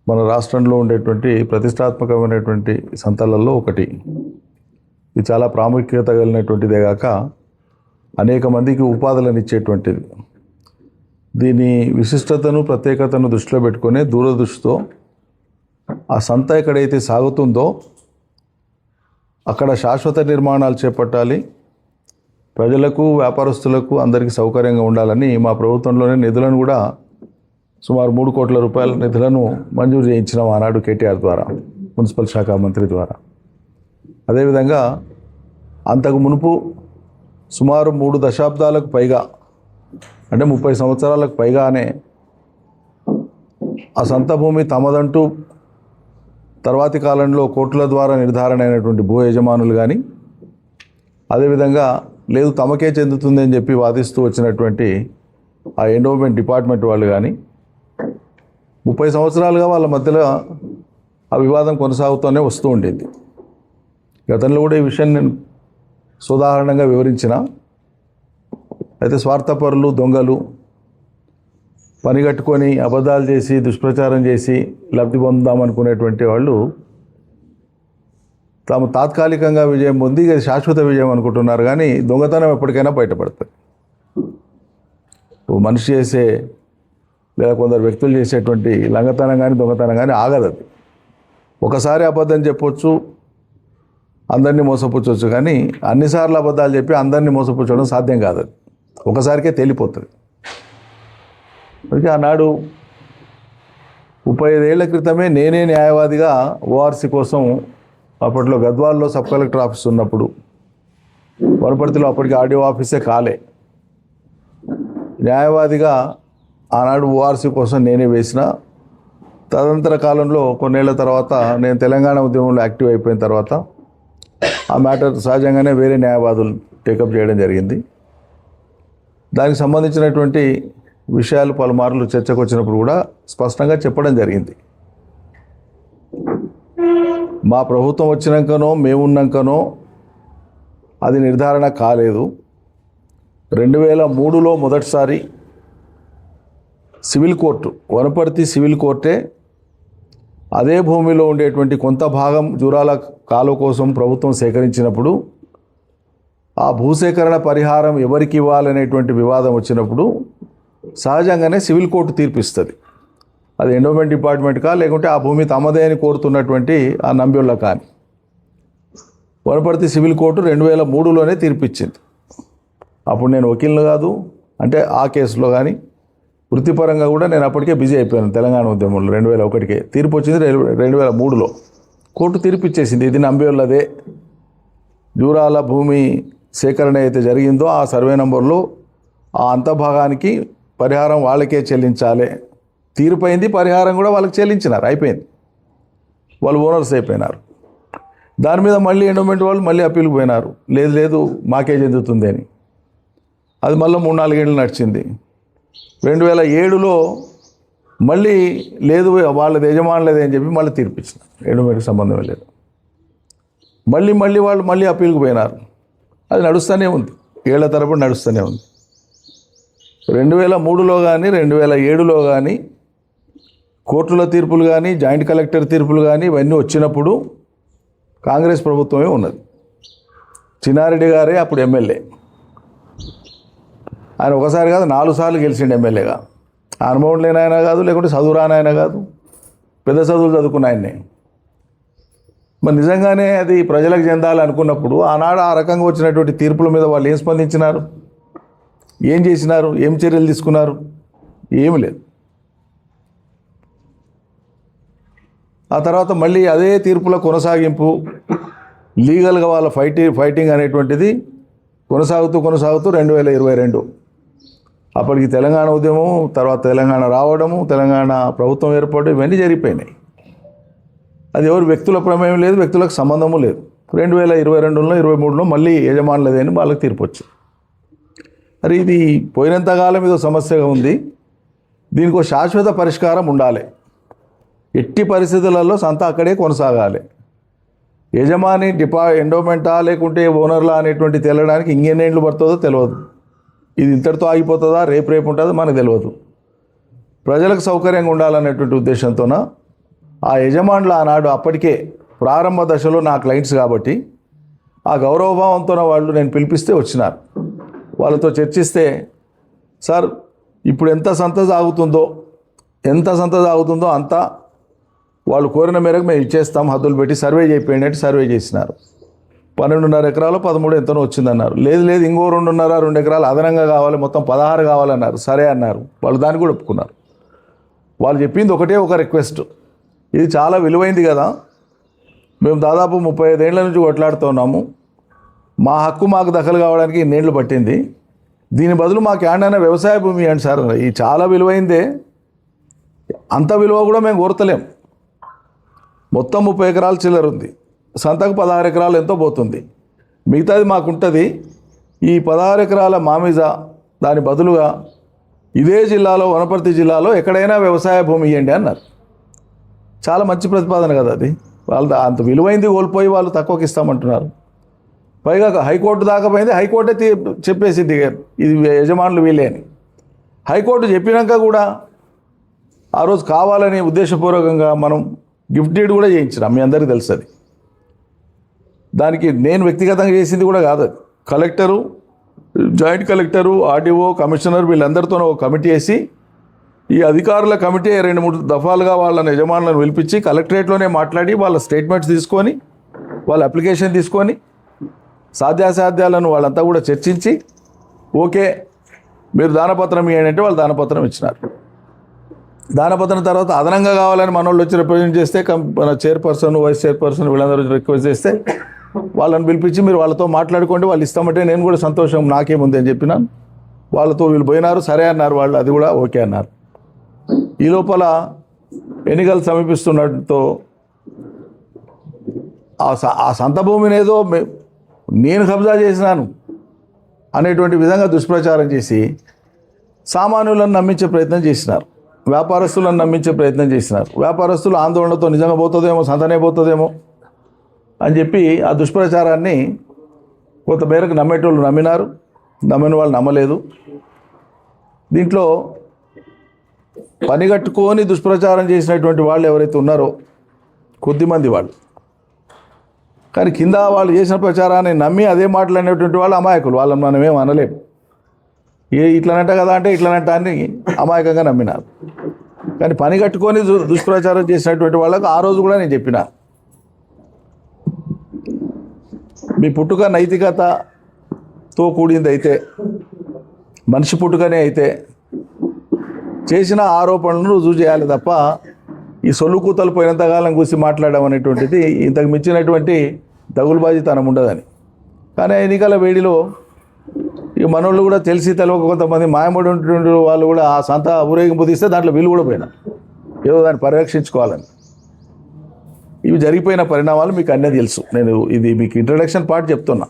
మన రాష్ట్రంలో ఉండేటువంటి ప్రతిష్టాత్మకమైనటువంటి సంతలలో ఒకటి. ఇది చాలా ప్రాముఖ్యత కలిగినటువంటిదే కాక అనేక మందికి ఉపాధులను ఇచ్చేటువంటిది. దీని విశిష్టతను ప్రత్యేకతను దృష్టిలో పెట్టుకొని దూరదృష్టితో ఆ సంత ఎక్కడైతే సాగుతుందో అక్కడ శాశ్వత నిర్మాణాలు చేపట్టాలి, ప్రజలకు వ్యాపారస్తులకు అందరికీ సౌకర్యంగా ఉండాలని మా ప్రభుత్వంలోనే నిధులను కూడా సుమారు 3 కోట్ల రూపాయల నిధులను మంజూరు చేయించినాం ఆనాడు కేటీఆర్ ద్వారా, మున్సిపల్ శాఖ మంత్రి ద్వారా. అదేవిధంగా అంతకు మునుపు సుమారు 3 దశాబ్దాలకు పైగా అంటే 30 సంవత్సరాలకు పైగానే ఆ సంత భూమి తమదంటూ తర్వాతి కాలంలో కోర్టుల ద్వారా నిర్ధారణ అయినటువంటి భూ యజమానులు కానీ, అదేవిధంగా లేదు తమకే చెందుతుంది అని చెప్పి వాదిస్తూ వచ్చినటువంటి ఆ ఎండోమెంట్ డిపార్ట్మెంట్ వాళ్ళు కానీ 30 సంవత్సరాలుగా వాళ్ళ మధ్యలో ఆ వివాదం కొనసాగుతూనే వస్తూ ఉండేది. గతంలో కూడా ఈ విషయం నేను సుదాహరణంగా వివరించిన. అయితే స్వార్థపరులు, దొంగలు పని కట్టుకొని అబద్ధాలు చేసి దుష్ప్రచారం చేసి లబ్ధి పొందామనుకునేటువంటి వాళ్ళు తాము తాత్కాలికంగా విజయం పొంది ఇది శాశ్వత విజయం అనుకుంటున్నారు. కానీ దొంగతనం ఎప్పటికైనా బయటపడుతుంది. మనిషి చేసే లేదా కొందరు వ్యక్తులు చేసేటువంటి లంగతనం కానీ దొంగతనం కానీ ఆగదు. అది ఒకసారి అబద్ధం చెప్పొచ్చు, అందరినీ మోసపుచ్చవచ్చు, కానీ అన్నిసార్లు అబద్ధాలు చెప్పి అందరినీ మోసపుచ్చడం సాధ్యం కాదు. అది ఒకసారికే తేలిపోతుంది. అందుకే ఆనాడు 35 ఏళ్ల క్రితమే నేనే న్యాయవాదిగా ఓఆర్సీ కోసం అప్పట్లో గద్వాల్లో సబ్ కలెక్టర్ ఆఫీస్ ఉన్నప్పుడు, వనపర్తిలో అప్పటికి ఆర్డీఓ ఆఫీసే కాలే, న్యాయవాదిగా ఆనాడు ఓఆర్సీ కోసం నేనే వేసిన. తదనంతర కాలంలో కొన్నేళ్ల తర్వాత నేను తెలంగాణ ఉద్యమంలో యాక్టివ్ అయిపోయిన తర్వాత ఆ మ్యాటర్ సహజంగానే వేరే న్యాయవాదులు టేకప్ చేయడం జరిగింది. దానికి సంబంధించినటువంటి విషయాలు పలుమార్లు చర్చకు వచ్చినప్పుడు కూడా స్పష్టంగా చెప్పడం జరిగింది. మా ప్రభుత్వం వచ్చినాకనో మేమున్నాకనో అది నిర్ధారణ కాలేదు. 2003లో మొదటిసారి సివిల్ కోర్టు, వనపర్తి సివిల్ కోర్టే అదే భూమిలో ఉండేటువంటి కొంత భాగం జూరాల కాలువ కోసం ప్రభుత్వం సేకరించినప్పుడు ఆ భూసేకరణ పరిహారం ఎవరికి ఇవ్వాలనేటువంటి వివాదం వచ్చినప్పుడు సహజంగానే సివిల్ కోర్టు తీర్పిస్తుంది. అది ఎండోమెంట్ డిపార్ట్మెంట్కా లేకుంటే ఆ భూమి తమదే అని కోరుతున్నటువంటి ఆ నంబిళ్ళ కానీ. వనపర్తి సివిల్ కోర్టు 2003లోనే తీర్పిచ్చింది. అప్పుడు నేను వకీల్ని కాదు, అంటే ఆ కేసులో కానీ వృత్తిపరంగా కూడా నేను అప్పటికే బిజీ అయిపోయాను. తెలంగాణ ఉద్యమంలో 2001కే తీర్పు వచ్చింది. 2003లో కోర్టు తీర్పిచ్చేసింది, ఇది నంబిళ్ళదే. జూరాల భూమి సేకరణ అయితే జరిగిందో ఆ సర్వే నంబర్లో ఆ అంతభాగానికి పరిహారం వాళ్ళకే చెల్లించాలి. తీర్పైంది, పరిహారం కూడా వాళ్ళకి చెల్లించినారు, అయిపోయింది, వాళ్ళు ఓనర్స్ అయిపోయినారు. దాని మీద మళ్ళీ ఎండోమెంట్ వాళ్ళు మళ్ళీ అప్పీల్కి పోయినారు, లేదు లేదు మాకే చెందుతుంది అని. అది మళ్ళీ 3-4 ఏళ్ళు నడిచింది. 2007లో మళ్ళీ లేదు వాళ్ళది యజమానులేదే అని చెప్పి మళ్ళీ తీర్పిచ్చినారు, ఎండోమెంట్కి సంబంధం లేదు. మళ్ళీ వాళ్ళు మళ్ళీ అప్పీల్కి పోయినారు. అది నడుస్తూనే ఉంది, ఏళ్ల తరబడి నడుస్తూనే ఉంది. 2003లో కానీ 2007లో కానీ కోర్టుల తీర్పులు కానీ జాయింట్ కలెక్టర్ తీర్పులు కానీ ఇవన్నీ వచ్చినప్పుడు కాంగ్రెస్ ప్రభుత్వమే ఉన్నది. చిన్నారెడ్డి గారే అప్పుడు ఎమ్మెల్యే. ఆయన ఒకసారి కాదు 4 సార్లు గెలిచిండు ఎమ్మెల్యేగా. అనుభవం లేని ఆయన కాదు, లేకుంటే చదువు రాని ఆయన కాదు, పెద్ద చదువులు చదువుకున్న ఆయన్నే. మరి నిజంగానే అది ప్రజలకు చెందాలి అనుకున్నప్పుడు ఆనాడు ఆ రకంగా వచ్చినటువంటి తీర్పుల మీద వాళ్ళు ఏం స్పందించినారు, ఏం చేసినారు, ఏం చర్యలు తీసుకున్నారు? ఏమి లేదు. ఆ తర్వాత మళ్ళీ అదే తీర్పుల కొనసాగింపు, లీగల్గా వాళ్ళ ఫైటింగ్ అనేటువంటిది కొనసాగుతూ 2022 అప్పటికి తెలంగాణ ఉద్యమం, తర్వాత తెలంగాణ రావడము, తెలంగాణ ప్రభుత్వం ఏర్పడడం, ఇవన్నీ జరిగిపోయినాయి. అది ఎవరు వ్యక్తుల ప్రమేయం లేదు, వ్యక్తులకు సంబంధము లేదు. 2022లో 23లో మళ్ళీ యజమానులదేని వాళ్ళకి తీర్పు వచ్చింది. మరి ఇది పోయినంతకాలం ఇదో సమస్యగా ఉంది. దీనికి ఒక శాశ్వత పరిష్కారం ఉండాలి. ఎట్టి పరిస్థితులలో సంత అక్కడే కొనసాగాలి. యజమాని ఎండోమెంటా లేకుంటే ఓనర్లా అనేటువంటి తేలడానికి ఇంకెన్నేళ్ళు పడుతుందో తెలియదు. ఇది ఇంతటితో ఆగిపోతుందా, రేపు ఉంటుందో మనకు తెలియదు. ప్రజలకు సౌకర్యంగా ఉండాలనేటువంటి ఉద్దేశంతోన ఆ యజమానులు ఆనాడు అప్పటికే ప్రారంభ దశలో నా క్లయింట్స్ కాబట్టి ఆ గౌరవభావంతో వాళ్ళు నేను పిలిపిస్తే వచ్చినారు. వాళ్ళతో చర్చిస్తే, సార్ ఇప్పుడు ఎంత సంత సాగుతుందో అంతా వాళ్ళు కోరిన మేరకు మేము ఇచ్చేస్తాం, హద్దులు పెట్టి సర్వే చేయండి అంటే సర్వే చేసినారు. 12.5 ఎకరాలు 13 ఎంతనో వచ్చిందన్నారు. లేదు ఇంకో 2 ఎకరాలు అదనంగా కావాలి, మొత్తం 16 కావాలన్నారు. సరే అన్నారు. వాళ్ళు దాన్ని కూడా ఒప్పుకున్నారు. వాళ్ళు చెప్పింది ఒకటే ఒక రిక్వెస్ట్, ఇది చాలా విలువైంది కదా, మేము దాదాపు 35 ఏళ్ల నుంచి కొట్లాడుతున్నాము, మా హక్కు మాకు దఖలు కావడానికి ఇన్నేళ్ళు పట్టింది, దీని బదులు మాకు ఏంటైనా వ్యవసాయ భూమి ఇవ్వండి సార్, ఇది చాలా విలువైందే, అంత విలువ కూడా మేము కోరతలేం, మొత్తం 30 ఎకరాలు చిల్లర ఉంది, సంతకు 16 ఎకరాలు ఎంతో పోతుంది, మిగతాది మాకుంటుంది, ఈ 16 ఎకరాల మామిజా దాని బదులుగా ఇదే జిల్లాలో వనపర్తి జిల్లాలో ఎక్కడైనా వ్యవసాయ భూమి ఇవ్వండి అన్నారు. చాలా మంచి ప్రతిపాదన కదా అది. వాళ్ళు అంత విలువైంది కోల్పోయి వాళ్ళు తక్కువకి ఇస్తామంటున్నారు. పైగా హైకోర్టు దాకా పోయింది, హైకోర్టే చెప్పేసింది ఇది యజమానులు వీలే అని. హైకోర్టు చెప్పినాక కూడా ఆ రోజు కావాలని ఉద్దేశపూర్వకంగా మనం గిఫ్ట్ డీడ్ కూడా చేయించినాం, మీ అందరికీ తెలుసు అది. దానికి నేను వ్యక్తిగతంగా చేసింది కూడా కాదు, అది collector, joint collector, RDO, commissioner వీళ్ళందరితో ఒక కమిటీ వేసి, ఈ అధికారుల కమిటీ 2-3 దఫాలుగా వాళ్ళని యజమానులను పిలిపించి కలెక్టరేట్లోనే మాట్లాడి వాళ్ళ స్టేట్మెంట్స్ తీసుకొని వాళ్ళ అప్లికేషన్ తీసుకొని సాధ్యాసాధ్యాలను వాళ్ళంతా కూడా చర్చించి, ఓకే మీరు దానపత్రం ఇవ్వండి అంటే వాళ్ళు దానపత్రం ఇచ్చినారు. దానపత్రం తర్వాత అదనంగా కావాలని మన వాళ్ళు వచ్చి రిప్రజెంట్ చేస్తే మన చైర్పర్సన్, వైస్ చైర్పర్సన్ వీళ్ళందరూ రిక్వెస్ట్ చేస్తే వాళ్ళని పిలిపించి మీరు వాళ్ళతో మాట్లాడుకోండి, వాళ్ళు ఇస్తామంటే నేను కూడా సంతోషం, నాకేముంది అని చెప్పినాను. వాళ్ళతో వీళ్ళు పోయినారు, సరే అన్నారు వాళ్ళు, అది కూడా ఓకే అన్నారు. ఈ లోపల ఎన్నికలు సమీపిస్తున్నతో ఆ సంత భూమిని ఏదో నేను కబ్జా చేసినాను అనేటువంటి విధంగా దుష్ప్రచారం చేసి సామాన్యులను నమ్మించే ప్రయత్నం చేసినారు, వ్యాపారస్తులను నమ్మించే ప్రయత్నం చేసినారు. వ్యాపారస్తులు ఆందోళనతో నిజంగా పోతుందేమో, సంతనే పోతుందేమో అని చెప్పి ఆ దుష్ప్రచారాన్ని కొంతమేరకు నమ్మేటోళ్ళు నమ్మినారు, నమ్మని వాళ్ళు నమ్మలేదు. దీంట్లో పనిగట్టుకొని దుష్ప్రచారం చేసినటువంటి వాళ్ళు ఎవరైతే ఉన్నారో కొద్దిమంది వాళ్ళు, కానీ కింద వాళ్ళు చేసిన ప్రచారాన్ని నమ్మి అదే మాట్లాడినటువంటి వాళ్ళు అమాయకులు, వాళ్ళని మనం ఏం అనలేము. ఇట్లనంట కదా అంటే ఇట్లనంట అని అమాయకంగా నమ్మినారు. కానీ పని కట్టుకొని దుష్ప్రచారం చేసినటువంటి వాళ్ళకు ఆ రోజు కూడా నేను చెప్పిన, మీ పుట్టుక నైతికతతో కూడింది అయితే, మనిషి పుట్టుకనే అయితే చేసిన ఆరోపణలను రుజువు చేయాలి తప్ప ఈ సొల్లు కూతలు పోయినంతకాలం కూసి మాట్లాడడం అనేటువంటిది ఇంతకు మించినటువంటి దగులుబాజీతనం ఉండదని. కానీ ఎన్నికల వేడిలో ఇక మనోళ్ళు కూడా తెలిసి తెలవక కొంతమంది మాయమడి ఉంటున్న వాళ్ళు కూడా ఆ సంత ఊరేగింపు తీస్తే దాంట్లో వీళ్ళు కూడా పోయినా ఏదో దాన్ని పరిరక్షించుకోవాలని. ఇవి జరిగిపోయిన పరిణామాలు మీకు అన్నీ తెలుసు. నేను ఇది మీకు ఇంట్రడక్షన్ పార్ట్ చెప్తున్నా.